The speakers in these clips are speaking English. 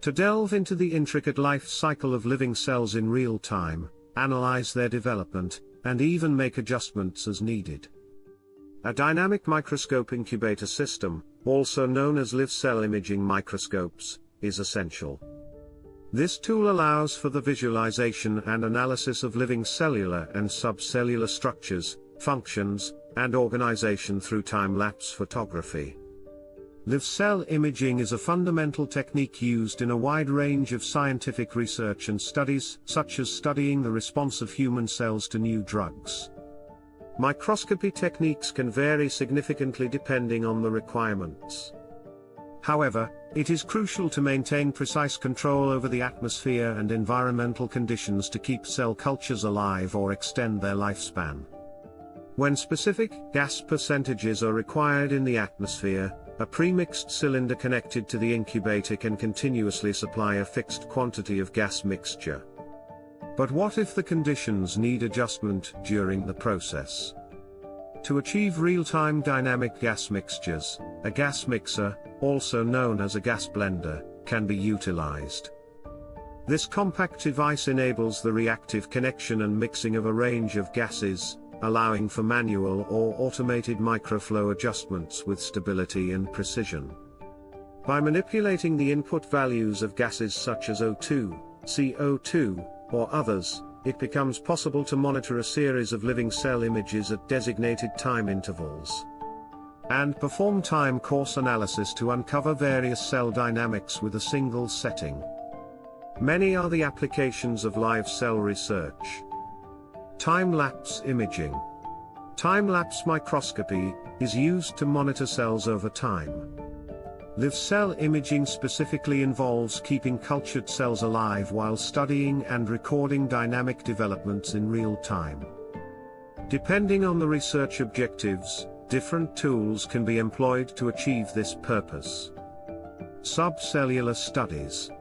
to delve into the intricate life cycle of living cells in real time, analyze their development, and even make adjustments as needed. A dynamic microscope incubator system, also known as live cell imaging microscopes, is essential. This tool allows for the visualization and analysis of living cellular and subcellular structures, functions, and organization through time-lapse photography. Live cell imaging is a fundamental technique used in a wide range of scientific research and studies, such as studying the response of human cells to new drugs. Microscopy techniques can vary significantly depending on the requirements. However, it is crucial to maintain precise control over the atmosphere and environmental conditions to keep cell cultures alive or extend their lifespan. When specific gas percentages are required in the atmosphere, a premixed cylinder connected to the incubator can continuously supply a fixed quantity of gas mixture. But what if the conditions need adjustment during the process? To achieve real-time dynamic gas mixtures, a gas mixer, also known as a gas blender, can be utilized. This compact device enables the reactive connection and mixing of a range of gases, allowing for manual or automated microflow adjustments with stability and precision. By manipulating the input values of gases such as O2, CO2, or others, it becomes possible to monitor a series of living cell images at designated time intervals, and perform time course analysis to uncover various cell dynamics with a single setting. Many are the applications of live cell research. Time-lapse imaging. Time-lapse microscopy is used to monitor cells over time. Live cell imaging specifically involves keeping cultured cells alive while studying and recording dynamic developments in real time. Depending on the research objectives, different tools can be employed to achieve this purpose. Subcellular studies.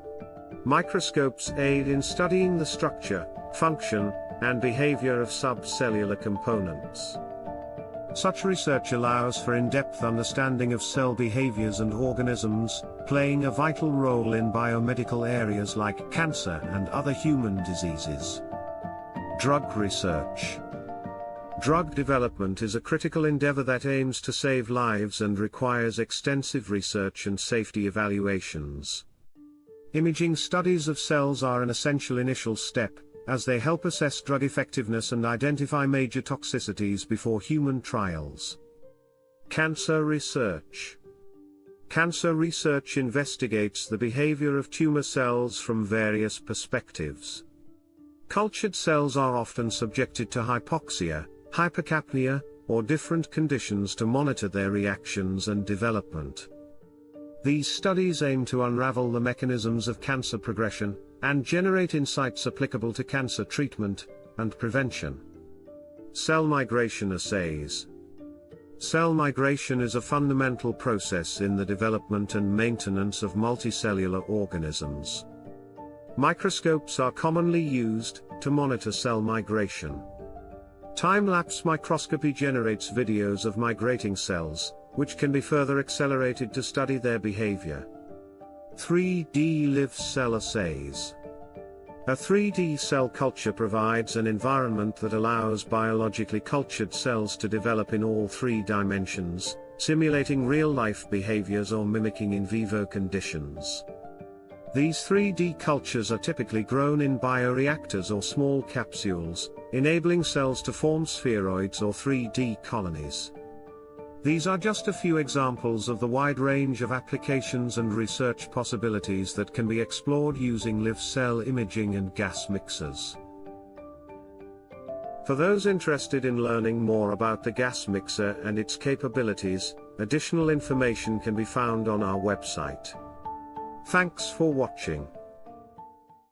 Microscopes aid in studying the structure, function, and behavior of subcellular components. Such research allows for in-depth understanding of cell behaviors and organisms, playing a vital role in biomedical areas like cancer and other human diseases. Drug research. Drug development is a critical endeavor that aims to save lives and requires extensive research and safety evaluations. Imaging studies of cells are an essential initial step, as they help assess drug effectiveness and identify major toxicities before human trials. Cancer research. Cancer research investigates the behavior of tumor cells from various perspectives. Cultured cells are often subjected to hypoxia, hypercapnia, or different conditions to monitor their reactions and development. These studies aim to unravel the mechanisms of cancer progression, and generate insights applicable to cancer treatment and prevention. Cell migration assays. Cell migration is a fundamental process in the development and maintenance of multicellular organisms. Microscopes are commonly used to monitor cell migration. Time-lapse microscopy generates videos of migrating cells, which can be further accelerated to study their behavior. 3D live cell assays. A 3D cell culture provides an environment that allows biologically cultured cells to develop in all three dimensions, simulating real-life behaviors or mimicking in vivo conditions. These 3D cultures are typically grown in bioreactors or small capsules, enabling cells to form spheroids or 3D colonies. These are just a few examples of the wide range of applications and research possibilities that can be explored using live cell imaging and gas mixers. For those interested in learning more about the gas mixer and its capabilities, additional information can be found on our website. Thanks for watching.